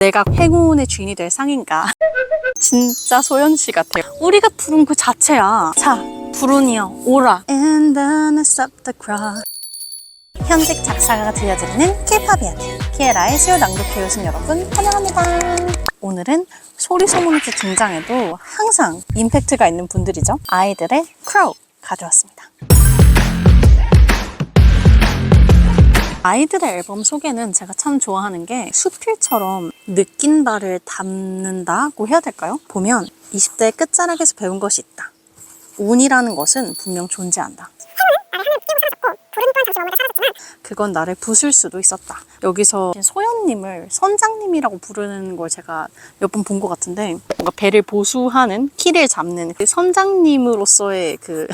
내가 행운의 주인이 될 상인가? 진짜 소연씨 같아요. 우리가 부른 그 자체야. 자, 불운이여 오라. And then I stop the crowd. 현직 작사가가 들려드리는 K-pop 이야기. 키에라의 수요 낭독회 오신 여러분 환영합니다. 오늘은 소리 소문없이 등장해도 항상 임팩트가 있는 분들이죠. 아이들의 크로우 가져왔습니다. 아이들의 앨범 소개는 제가 참 좋아하는 게 수필처럼 느낀 바를 담는다고 해야 될까요? 보면 20대의 끝자락에서 배운 것이 있다. 운이라는 것은 분명 존재한다. 그건 나를 부술 수도 있었다. 여기서 소연님을 선장님이라고 부르는 걸 제가 몇 번 본 것 같은데 뭔가 배를 보수하는 키를 잡는 그 선장님으로서의 그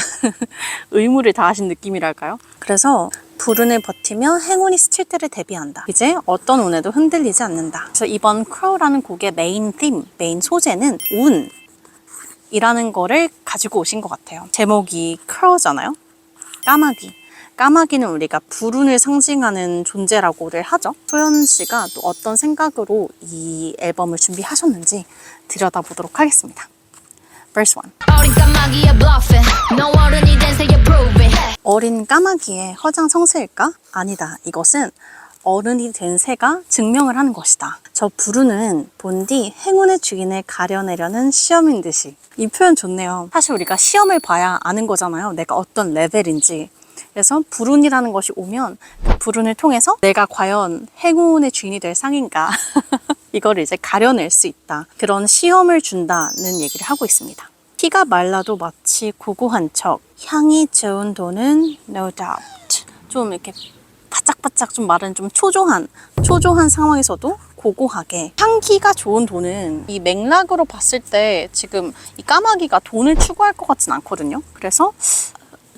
의무를 다하신 느낌이랄까요? 그래서 불운을 버티며 행운이 스칠 때를 대비한다. 이제 어떤 운에도 흔들리지 않는다. 그래서 이번 크로우라는 곡의 메인 소재는 운이라는 거를 가지고 오신 것 같아요. 제목이 크로우잖아요. 까마귀는 우리가 불운을 상징하는 존재라고를 하죠. 소연 씨가 또 어떤 생각으로 이 앨범을 준비하셨는지 들여다보도록 하겠습니다. Verse 1. 어린 까마귀의 허장성세일까? 아니다. 이것은 어른이 된 새가 증명을 하는 것이다. 저 불운은 본디 행운의 주인을 가려내려는 시험인 듯이. 이 표현 좋네요. 사실 우리가 시험을 봐야 아는 거잖아요. 내가 어떤 레벨인지. 그래서 불운이라는 것이 오면 그 불운을 통해서 내가 과연 행운의 주인이 될 상인가 이거를 이제 가려낼 수 있다. 그런 시험을 준다는 얘기를 하고 있습니다. 피가 말라도 마치 고고한 척, 향이 좋은 돈은 no doubt. 좀 이렇게 바짝바짝 좀 마른 좀 초조한 상황에서도 고고하게. 향기가 좋은 돈은 이 맥락으로 봤을 때 지금 이 까마귀가 돈을 추구할 것 같진 않거든요. 그래서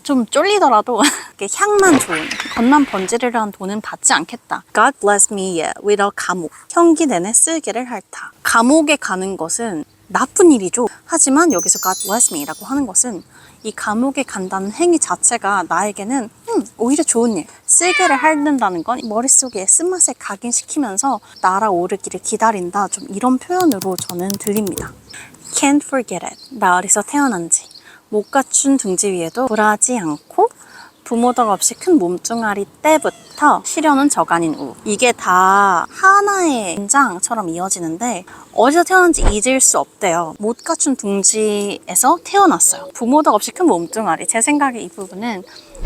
좀 쫄리더라도 향만 좋은, 겉만 번지르르한 돈은 받지 않겠다. God bless me without 감옥. 형기 내내 쓸개를 핥다. 감옥에 가는 것은 나쁜 일이죠. 하지만 여기서 God bless me 라고 하는 것은 이 감옥에 간다는 행위 자체가 나에게는 오히려 좋은 일. 쓸개를 핥는다는 건 머릿속에 쓴맛을 각인시키면서 날아오르기를 기다린다. 좀 이런 표현으로 저는 들립니다. Can't forget it. 나 어디서 태어난지. 못 갖춘 둥지 위에도 불하지 않고 부모 덕 없이 큰 몸뚱아리 때부터 시련은 저간인 우. 이게 다 하나의 문장처럼 이어지는데 어디서 태어난지 잊을 수 없대요. 못 갖춘 둥지에서 태어났어요. 부모 덕 없이 큰 몸뚱아리. 제 생각에 이 부분은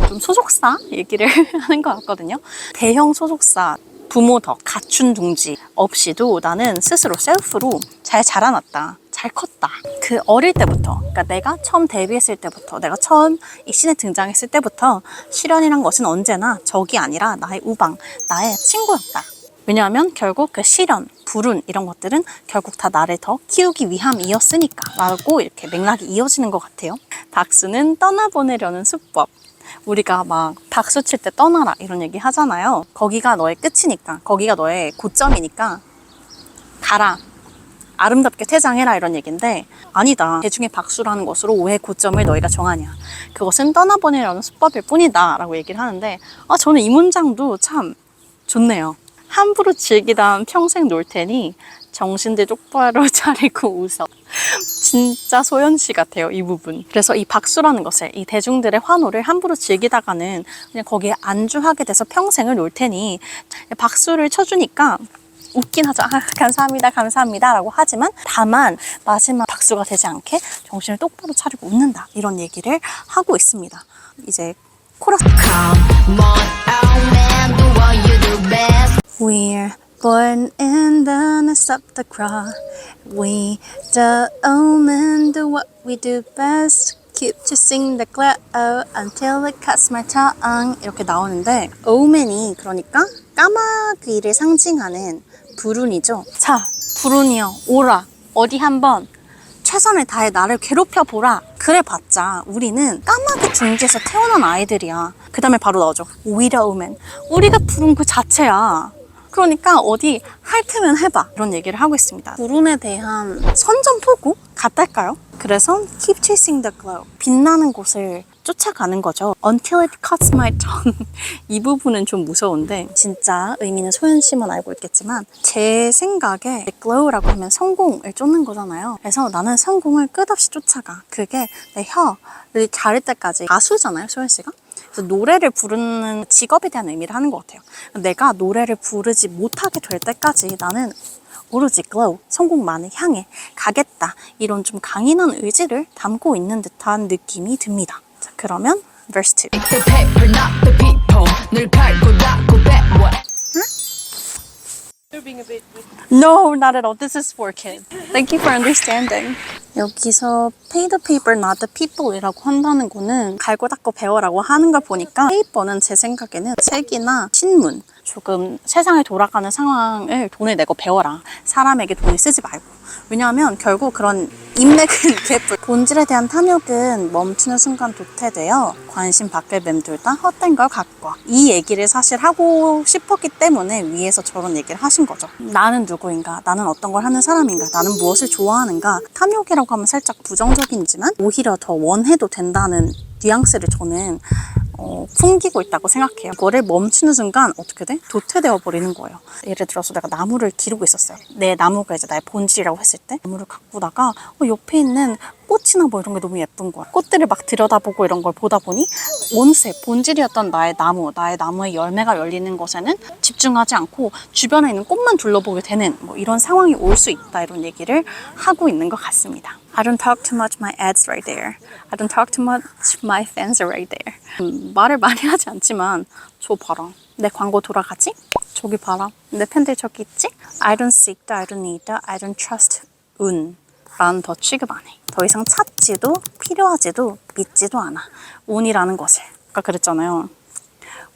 좀 소속사 얘기를 하는 것 같거든요. 대형 소속사. 부모 덕, 갖춘 둥지 없이도 나는 스스로 셀프로 잘 자라났다. 잘 컸다. 그 어릴 때부터, 그러니까 내가 처음 데뷔했을 때부터, 내가 처음 이 씬에 등장했을 때부터 시련이란 것은 언제나 적이 아니라 나의 우방, 나의 친구였다. 왜냐하면 결국 그 시련, 불운 이런 것들은 결국 다 나를 더 키우기 위함이었으니까 라고 이렇게 맥락이 이어지는 것 같아요. 박수는 떠나보내려는 수법. 우리가 막 박수 칠 때 떠나라 이런 얘기 하잖아요. 거기가 너의 끝이니까, 거기가 너의 고점이니까 가라. 아름답게 퇴장해라 이런 얘기인데 아니다. 대중의 박수라는 것으로 왜 고점을 너희가 정하냐. 그것은 떠나보내려는 수법일 뿐이다 라고 얘기를 하는데 저는 이 문장도 참 좋네요. 함부로 즐기다 평생 놀 테니 정신들 똑바로 차리고 웃어. 진짜 소연씨 같아요, 이 부분. 그래서 이 박수라는 것을, 이 대중들의 환호를 함부로 즐기다가는 그냥 거기에 안주하게 돼서 평생을 놀 테니 박수를 쳐주니까 웃긴 하죠. 감사합니다 라고 하지만 다만 마지막 박수가 되지 않게 정신을 똑바로 차리고 웃는다 이런 얘기를 하고 있습니다. 이제 코러스. We're born in the midst of the crowd. We the omen do what we do best. Keep chasing the cloud until it cuts my tongue. 이렇게 나오는데 omen이 그러니까 까마귀를 상징하는 불운이죠. 자, 불운이여 오라. 어디 한번 최선을 다해 나를 괴롭혀보라. 그래봤자 우리는 까마귀 둥지에서 태어난 아이들이야. 그 다음에 바로 나오죠. 오히려 오면 우리가 불운 그 자체야. 그러니까 어디 핥으면 해봐 이런 얘기를 하고 있습니다. 불운에 대한 선전포고 같달까요? 그래서 keep chasing the glow. 빛나는 곳을 쫓아가는 거죠. Until it cuts my tongue. 이 부분은 좀 무서운데 진짜 의미는 소연 씨만 알고 있겠지만 제 생각에 glow라고 하면 성공을 쫓는 거잖아요. 그래서 나는 성공을 끝없이 쫓아가. 그게 내 혀를 자를 때까지. 가수잖아요, 소연 씨가. 그래서 노래를 부르는 직업에 대한 의미를 하는 것 같아요. 내가 노래를 부르지 못하게 될 때까지 나는 오로지 glow, 성공만을 향해 가겠다. 이런 좀 강인한 의지를 담고 있는 듯한 느낌이 듭니다. 자, 그러면 verse 2. No, not at all. This is for kids. Thank you for understanding. 여기서 pay the paper, not the people이라고 한다는 거는 갈고 닦고 배워라고 하는 걸 보니까 paper는 제 생각에는 책이나 신문, 조금 세상에 돌아가는 상황을 돈을 내고 배워라. 사람에게 돈을 쓰지 말고. 왜냐하면 결국 그런 인맥은 개뿔. 본질에 대한 탐욕은 멈추는 순간 도태되어 관심 밖을 맴돌다 헛된 걸 갖고 와. 이 얘기를 사실 하고 싶었기 때문에 위에서 저런 얘기를 하신 거죠. 나는 누구인가? 나는 어떤 걸 하는 사람인가? 나는 무엇을 좋아하는가? 탐욕이라고 하면 살짝 부정적이지만 오히려 더 원해도 된다는 뉘앙스를 저는 풍기고 있다고 생각해요. 이거를 멈추는 순간 어떻게 돼? 도태되어 버리는 거예요. 예를 들어서 내가 나무를 기르고 있었어요. 내 나무가 이제 나의 본질이라고 했을 때 나무를 가꾸다가 옆에 있는 꽃이나 뭐 이런 게 너무 예쁜 거야. 꽃들을 막 들여다보고 이런 걸 보다 보니 원세, 본질이었던 나의 나무의 열매가 열리는 것에는 집중하지 않고 주변에 있는 꽃만 둘러보게 되는 뭐 이런 상황이 올 수 있다. 이런 얘기를 하고 있는 것 같습니다. I don't talk too much, my ads right there. I don't talk too much, my fans are right there. 말을 많이 하지 않지만 저 봐라. 내 광고 돌아가지? 저기 봐라. 내 팬들 저기 있지? I don't seek the, I don't need the, I don't trust 운. 난 더 취급 안 해. 더 이상 찾지도 필요하지도 믿지도 않아. 운이라는 것을. 아까 그랬잖아요.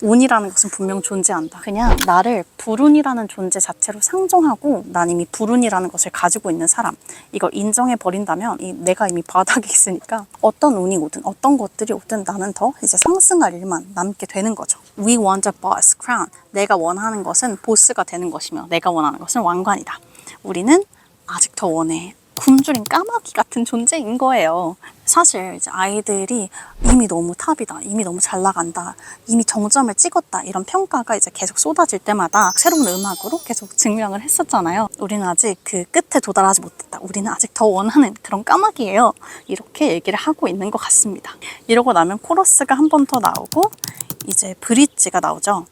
운이라는 것은 분명 존재한다. 그냥 나를 불운이라는 존재 자체로 상정하고 난 이미 불운이라는 것을 가지고 있는 사람. 이걸 인정해 버린다면 내가 이미 바닥에 있으니까 어떤 운이 오든 어떤 것들이 오든 나는 더 이제 상승할 일만 남게 되는 거죠. We want a boss crown. 내가 원하는 것은 보스가 되는 것이며 내가 원하는 것은 왕관이다. 우리는 아직 더 원해. 굶주린 까마귀 같은 존재인 거예요. 사실 이제 아이들이 이미 너무 탑이다, 이미 너무 잘 나간다, 이미 정점을 찍었다 이런 평가가 이제 계속 쏟아질 때마다 새로운 음악으로 계속 증명을 했었잖아요. 우리는 아직 그 끝에 도달하지 못했다. 우리는 아직 더 원하는 그런 까마귀예요. 이렇게 얘기를 하고 있는 것 같습니다. 이러고 나면 코러스가 한 번 더 나오고 이제 브릿지가 나오죠.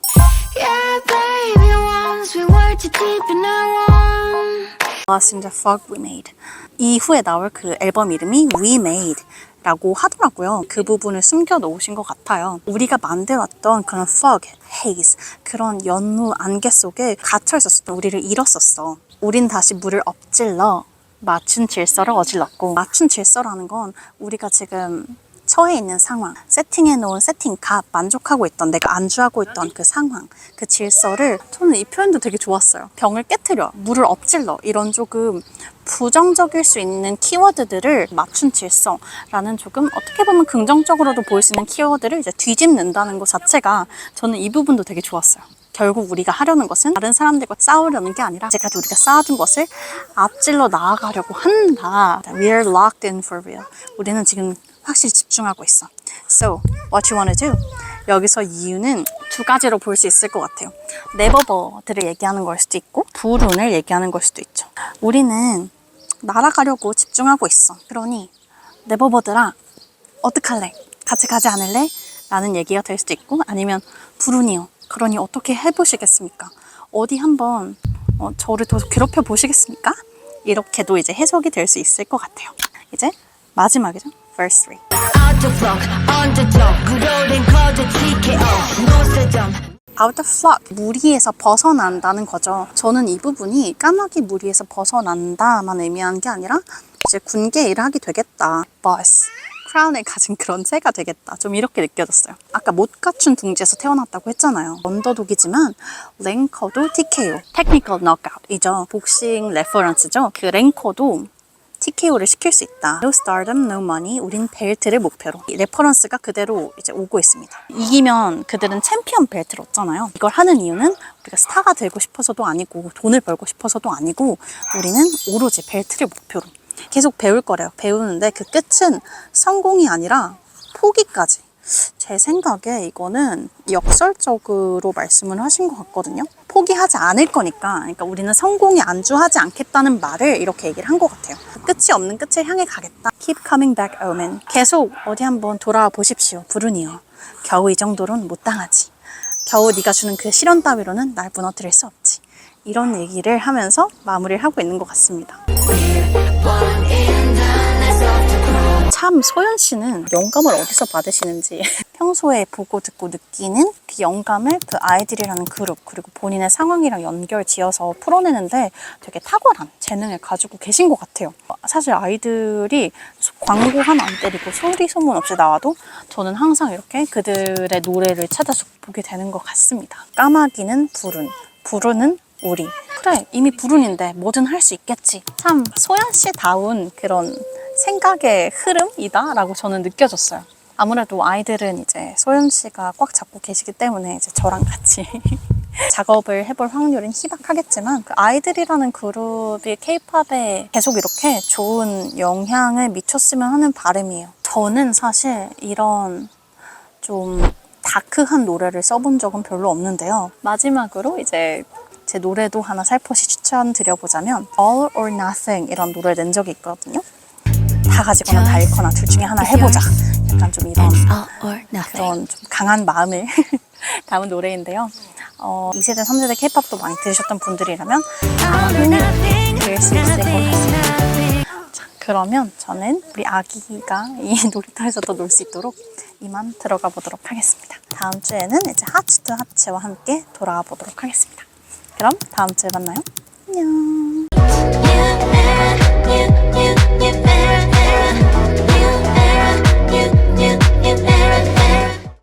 Yeah, baby, once we were too deep in our one. Lost in the fog we made. 이후에 나올 그 앨범 이름이 We Made 라고 하더라고요. 그 부분을 숨겨 놓으신 것 같아요. 우리가 만들었던 그런 fog, haze, 그런 연무 안개 속에 갇혀 있었어. 우리를 잃었었어. 우린 다시 물을 엎질러 맞춘 질서를 어질렀고, 맞춘 질서라는 건 우리가 지금 처해 있는 상황, 세팅해 놓은 세팅값, 만족하고 있던, 내가 안주하고 있던 그 상황, 그 질서를, 저는 이 표현도 되게 좋았어요. 병을 깨트려, 물을 엎질러, 이런 조금 부정적일 수 있는 키워드들을 맞춘 질서라는 조금 어떻게 보면 긍정적으로도 보일 수 있는 키워드를 이제 뒤집는다는 것 자체가 저는 이 부분도 되게 좋았어요. 결국 우리가 하려는 것은 다른 사람들과 싸우려는 게 아니라 이제까지 우리가 쌓아둔 것을 앞질러 나아가려고 한다. We are locked in for real. 우리는 지금 확실히 집중하고 있어. So, what you want to do? 여기서 이유는 두 가지로 볼 수 있을 것 같아요. 네버버들을 얘기하는 걸 수도 있고 불운을 얘기하는 걸 수도 있죠. 우리는 날아가려고 집중하고 있어. 그러니 네버버들아, 어떡할래? 같이 가지 않을래? 라는 얘기가 될 수도 있고, 아니면 불운이요. 그러니 어떻게 해보시겠습니까? 어디 한번 저를 더 괴롭혀 보시겠습니까? 이렇게도 이제 해석이 될 수 있을 것 같아요. 이제 마지막이죠. Verse 3. Out the flock. 무리에서 벗어난다는 거죠. 저는 이 부분이 까마귀 무리에서 벗어난다만 의미하는 게 아니라 이제 군계 일을 하게 되겠다. Boss. 크라운을 가진 그런 새가 되겠다. 좀 이렇게 느껴졌어요. 아까 못 갖춘 둥지에서 태어났다고 했잖아요. 언더독이지만 랭커도 TKO, Technical Knockout이죠. 복싱 레퍼런스죠. 그 랭커도 TKO를 시킬 수 있다. No stardom, no money. 우린 벨트를 목표로. 이 레퍼런스가 그대로 이제 오고 있습니다. 이기면 그들은 챔피언 벨트를 얻잖아요. 이걸 하는 이유는 우리가 스타가 되고 싶어서도 아니고 돈을 벌고 싶어서도 아니고 우리는 오로지 벨트를 목표로 계속 배울 거래요. 배우는데 그 끝은 성공이 아니라 포기까지. 제 생각에 이거는 역설적으로 말씀을 하신 것 같거든요. 포기하지 않을 거니까, 그러니까 우리는 성공에 안주하지 않겠다는 말을 이렇게 얘기를 한 것 같아요. 끝이 없는 끝을 향해 가겠다. Keep coming back, Omen. 계속 어디 한번 돌아와 보십시오, 불운이요. 겨우 이 정도로는 못 당하지. 겨우 네가 주는 그 시련 따위로는 날 무너뜨릴 수 없지. 이런 얘기를 하면서 마무리를 하고 있는 것 같습니다. 참 소연 씨는 영감을 어디서 받으시는지 평소에 보고 듣고 느끼는 그 영감을 그 아이들이라는 그룹 그리고 본인의 상황이랑 연결 지어서 풀어내는데 되게 탁월한 재능을 가지고 계신 것 같아요. 사실 아이들이 광고 하나 안 때리고 소리 소문 없이 나와도 저는 항상 이렇게 그들의 노래를 찾아서 보게 되는 것 같습니다. 까마귀는 불운, 불운은 우리. 그래, 이미 불운인데 뭐든 할 수 있겠지. 참 소연 씨다운 그런 생각의 흐름이다 라고 저는 느껴졌어요. 아무래도 아이들은 이제 소연 씨가 꽉 잡고 계시기 때문에 이제 저랑 같이 작업을 해볼 확률은 희박하겠지만 그 아이들이라는 그룹이 케이팝에 계속 이렇게 좋은 영향을 미쳤으면 하는 바람이에요. 저는 사실 이런 좀 다크한 노래를 써본 적은 별로 없는데요. 마지막으로 이제 제 노래도 하나 살포시 추천드려보자면 All or Nothing 이런 노래를 낸 적이 있거든요. 다 가지거나 다 잃거나 둘 중에 하나 해보자. 약간 좀 이런 그런 좀 강한 마음을 담은 노래인데요. 2세대, 3세대 케이팝도 많이 들으셨던 분들이라면 아마 흔히 들을 수 있을 것 같습니다. 자, 그러면 저는 우리 아기가 이 놀이터에서 더 놀 수 있도록 이만 들어가 보도록 하겠습니다. 다음 주에는 이제 하츠 투 하츠와 함께 돌아와 보도록 하겠습니다. 그럼 다음 주에 만나요. 안녕.